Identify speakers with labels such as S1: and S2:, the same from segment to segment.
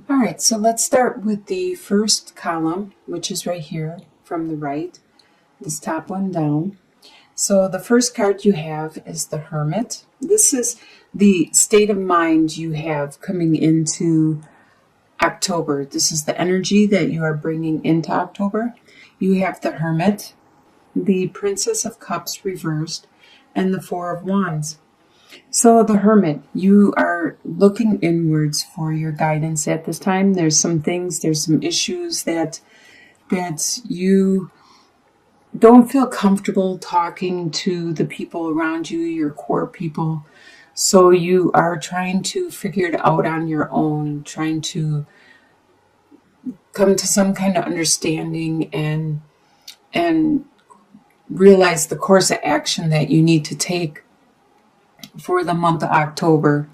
S1: All right, so let's start with the first column, which is right here from the right, this top one down. So the first card you have is the Hermit. This is the state of mind you have coming into October. This is the energy that you are bringing into October. You have the Hermit, the Princess of Cups reversed, and the Four of Wands. So the Hermit, you are looking inwards for your guidance at this time. There's some issues that you don't feel comfortable talking to the people around you, your core people. So you are trying to figure it out on your own, trying to come to some kind of understanding and realize the course of action that you need to take for the month of October.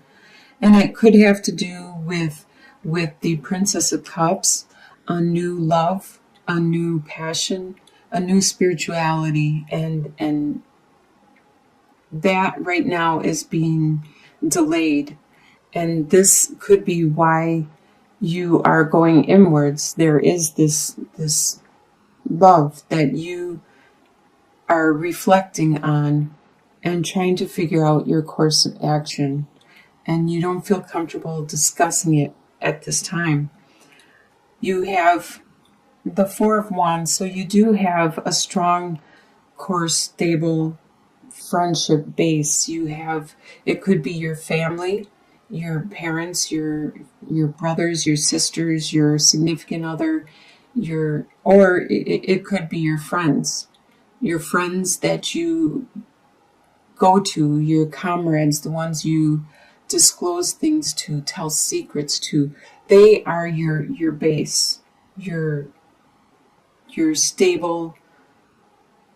S1: And it could have to do with the Princess of Cups, a new love, a new passion, a new spirituality, and that right now is being delayed. And this could be why you are going inwards. There is this love that you are reflecting on and trying to figure out your course of action. And you don't feel comfortable discussing it at this time. You have the Four of Wands, so you do have a strong, core, stable friendship base. It could be your family, your parents, your brothers, your sisters, your significant other, it could be your friends that you go to, your comrades, the ones you disclose things to, tell secrets to. They are your base, your stable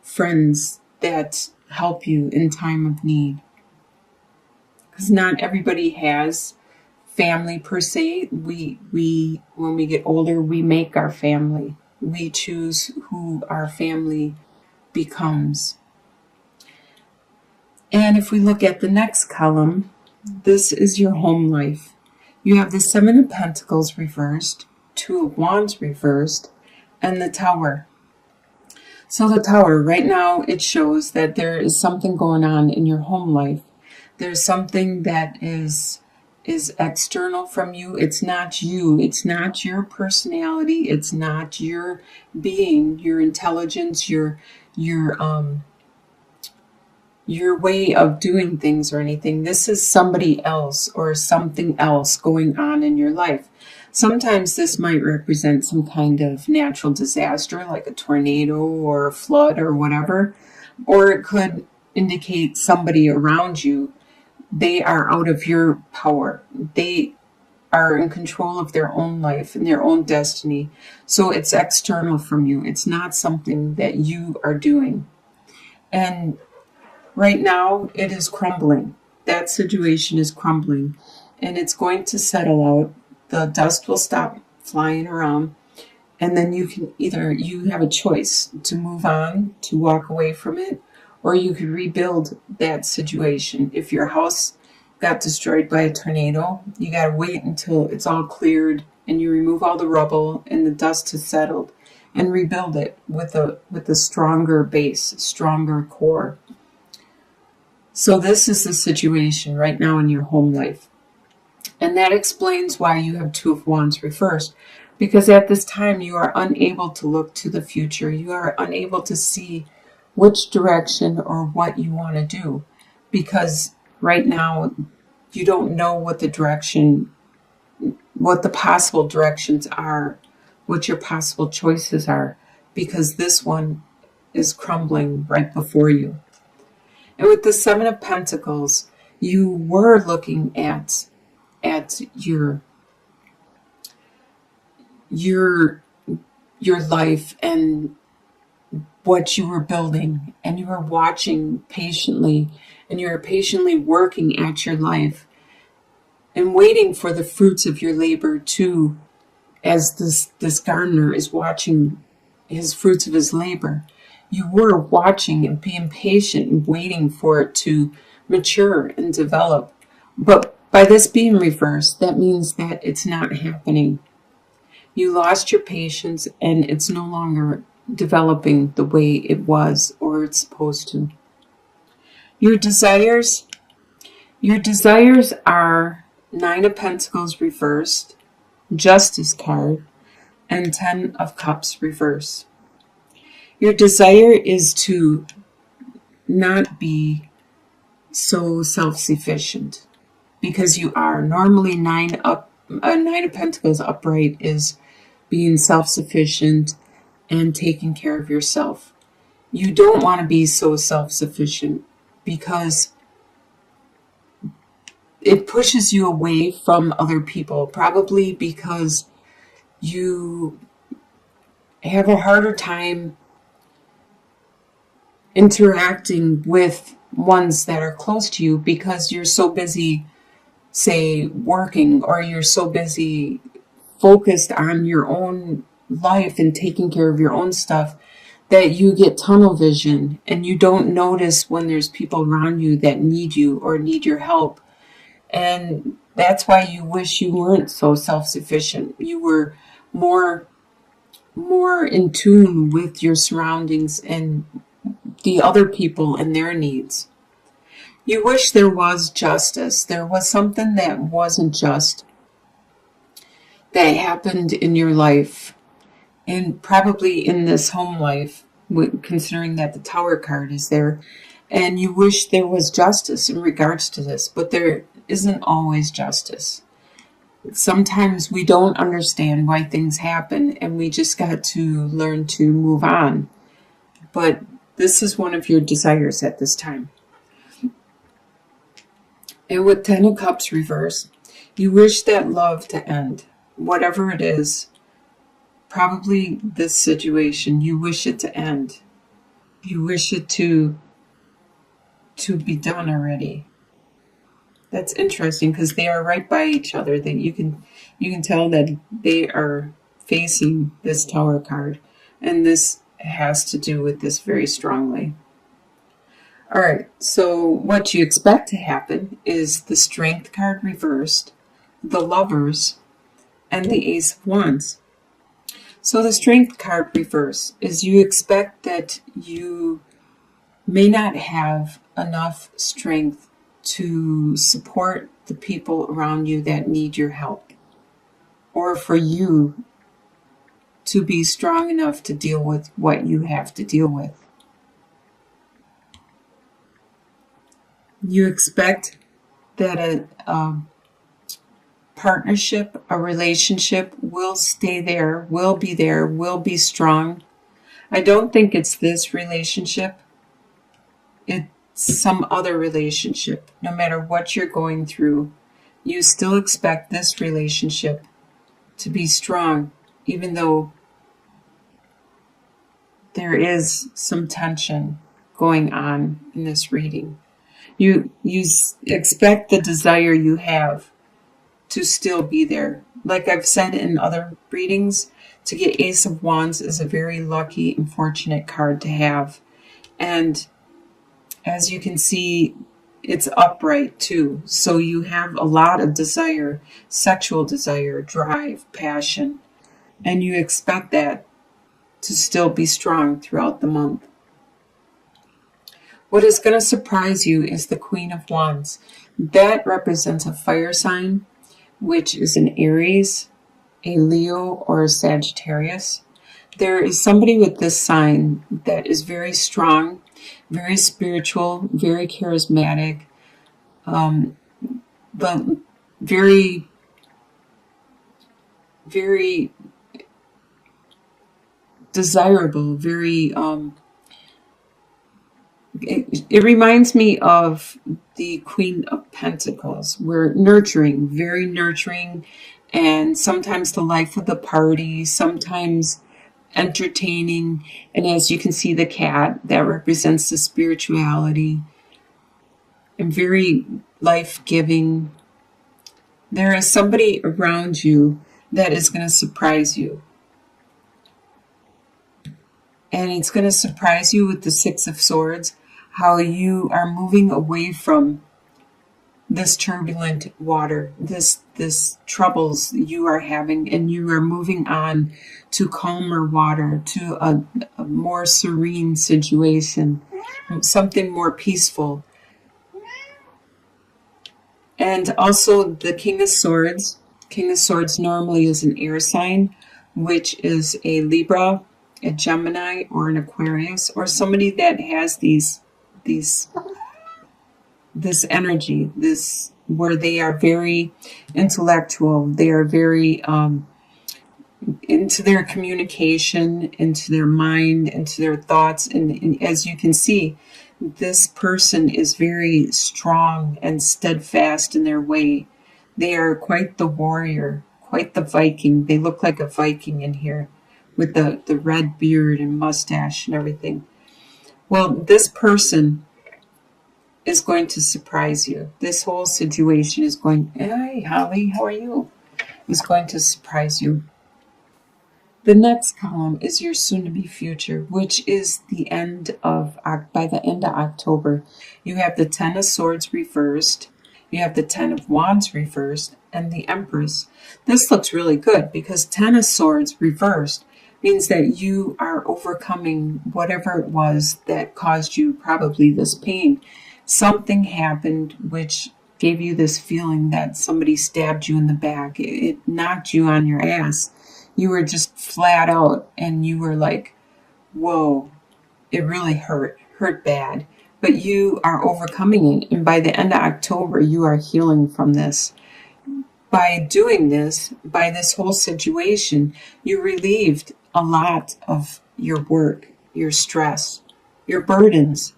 S1: friends that help you in time of need. Because not everybody has family per se. We when we get older, we make our family. We choose who our family becomes. And if we look at the next column, this is your home life. You have the Seven of Pentacles reversed, Two of Wands reversed, and the Tower. So the Tower, right now, it shows that there is something going on in your home life. There's something that is external from you. It's not you. It's not your personality. It's not your being, your intelligence, your way of doing things or anything. This is somebody else or something else going on in your life. Sometimes this might represent some kind of natural disaster like a tornado or a flood or whatever, or it could indicate somebody around you. They are out of your power. They are in control of their own life and their own destiny. So it's external from you. It's not something that you are doing. And right now, it is crumbling. That situation is crumbling, and it's going to settle out. The dust will stop flying around, and then you have a choice to move on, to walk away from it, or you could rebuild that situation. If your house got destroyed by a tornado, you got to wait until it's all cleared and you remove all the rubble and the dust has settled and rebuild it with a stronger base, stronger core. So this is the situation right now in your home life. And that explains why you have Two of Wands reversed. Because at this time you are unable to look to the future. You are unable to see which direction or what you want to do. Because right now you don't know what the possible directions are, what your possible choices are. Because this one is crumbling right before you. And with the Seven of Pentacles, you were looking at your life and what you were building, and you were watching patiently, and you were patiently working at your life and waiting for the fruits of your labor too, as this gardener is watching his fruits of his labor. You were watching and being patient and waiting for it to mature and develop. But By this being reversed, that means that it's not happening. You lost your patience and it's no longer developing the way it was or it's supposed to. Your desires are Nine of Pentacles reversed, Justice card, and Ten of Cups reversed. Your desire is to not be so self-sufficient, because you are. Normally Nine of Pentacles upright is being self-sufficient and taking care of yourself. You don't want to be so self-sufficient because it pushes you away from other people, probably because you have a harder time interacting with ones that are close to you because you're so busy, say, working, or you're so busy focused on your own life and taking care of your own stuff that you get tunnel vision and you don't notice when there's people around you that need you or need your help. And that's why you wish you weren't so self-sufficient. You were more in tune with your surroundings and the other people and their needs. You wish there was justice. There was something that wasn't just that happened in your life, and probably in this home life, considering that the Tower card is there. And you wish there was justice in regards to this, but there isn't always justice. Sometimes we don't understand why things happen, and we just got to learn to move on. But this is one of your desires at this time. And with Ten of Cups reverse, you wish that love to end. Whatever it is, probably this situation, you wish it to end. You wish it to be done already. That's interesting because they are right by each other. That you can tell that they are facing this Tower card, and this has to do with this very strongly. All right, so what you expect to happen is the Strength card reversed, the Lovers, and the Ace of Wands. So the Strength card reverse is you expect that you may not have enough strength to support the people around you that need your help, or for you to be strong enough to deal with what you have to deal with. You expect that a partnership, a relationship will stay there, will be strong. I don't think it's this relationship. It's some other relationship. No matter what you're going through, you still expect this relationship to be strong, even though there is some tension going on in this reading. You expect the desire you have to still be there. Like I've said in other readings, to get Ace of Wands is a very lucky and fortunate card to have. And as you can see, it's upright too. So you have a lot of desire, sexual desire, drive, passion, and you expect that to still be strong throughout the month. What is going to surprise you is the Queen of Wands. That represents a fire sign, which is an Aries, a Leo, or a Sagittarius. There is somebody with this sign that is very strong, very spiritual, very charismatic, but very, very desirable, very it reminds me of the Queen of Pentacles. We're nurturing, very nurturing, and sometimes the life of the party, sometimes entertaining. And as you can see, the cat, that represents the spirituality, and very life-giving. There is somebody around you that is going to surprise you. And it's going to surprise you with the Six of Swords, how you are moving away from this turbulent water, this troubles you are having, and you are moving on to calmer water, to a more serene situation, something more peaceful. And also the King of Swords. King of Swords normally is an air sign, which is a Libra, a Gemini, or an Aquarius, or somebody that has this energy, this where they are very intellectual, they are very into their communication, into their mind, into their thoughts, and as you can see, this person is very strong and steadfast in their way. They are quite the warrior, quite the Viking. They look like a Viking in here with the red beard and mustache and everything. Well, this person is going to surprise you. This whole situation is going, hey, Holly, how are you? Is going to surprise you. The next column is your soon-to-be future, which is the end of, by the end of October. You have the Ten of Swords reversed, you have the Ten of Wands reversed, and the Empress. This looks really good because Ten of Swords reversed means that you are overcoming whatever it was that caused you probably this pain. Something happened which gave you this feeling that somebody stabbed you in the back. It knocked you on your ass. You were just flat out and you were like, whoa, it really hurt bad. But you are overcoming it. And by the end of October, you are healing from this. By doing this, by this whole situation, you relieved a lot of your work, your stress, your burdens.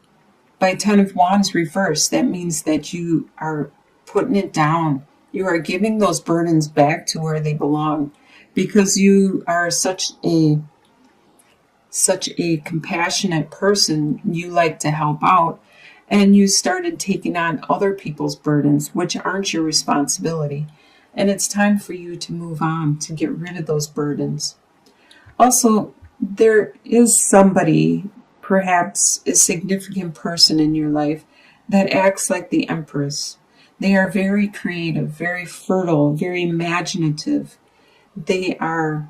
S1: By Ten of Wands reversed, that means that you are putting it down. You are giving those burdens back to where they belong. Because you are such a compassionate person, you like to help out, and you started taking on other people's burdens, which aren't your responsibility. And it's time for you to move on, to get rid of those burdens. Also, there is somebody, perhaps a significant person in your life, that acts like the Empress. They are very creative, very fertile, very imaginative. They are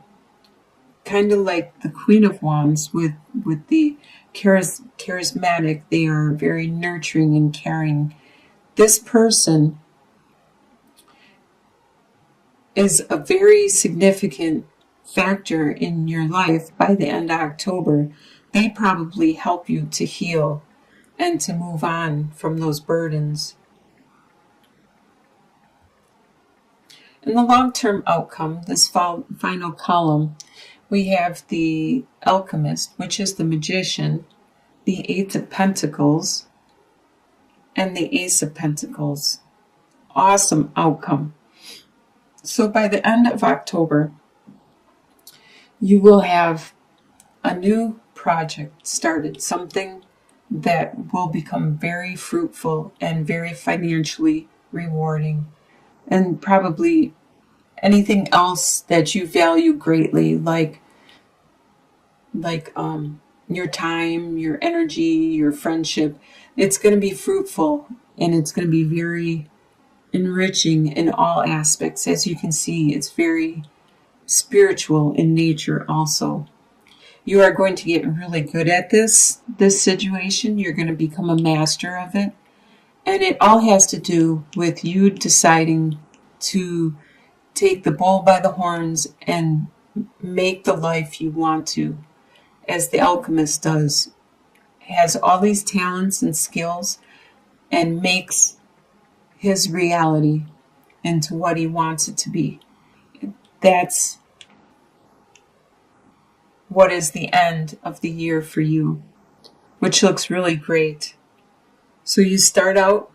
S1: kind of like the Queen of Wands with the charismatic. They are very nurturing and caring. This person is a very significant factor in your life by the end of October. They probably help you to heal and to move on from those burdens. In the long-term outcome, this final column, we have the Alchemist, which is the Magician, the Eight of Pentacles, and the Ace of Pentacles. Awesome outcome. So by the end of October, you will have a new project started, something that will become very fruitful and very financially rewarding. And probably anything else that you value greatly, like your time, your energy, your friendship, it's going to be fruitful and it's going to be very enriching in all aspects. As you can see, it's very spiritual in nature also. You are going to get really good at this situation. You're going to become a master of it. And it all has to do with you deciding to take the bull by the horns and make the life you want to, as the Alchemist does. Has all these talents and skills and makes his reality into what he wants it to be. That's what is the end of the year for you, which looks really great. So you start out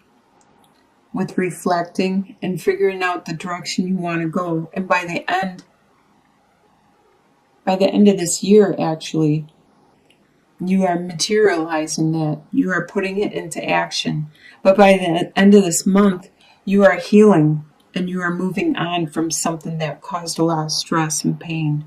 S1: with reflecting and figuring out the direction you want to go. And by the end of this year, actually, you are materializing that. You are putting it into action. But by the end of this month, you are healing and you are moving on from something that caused a lot of stress and pain.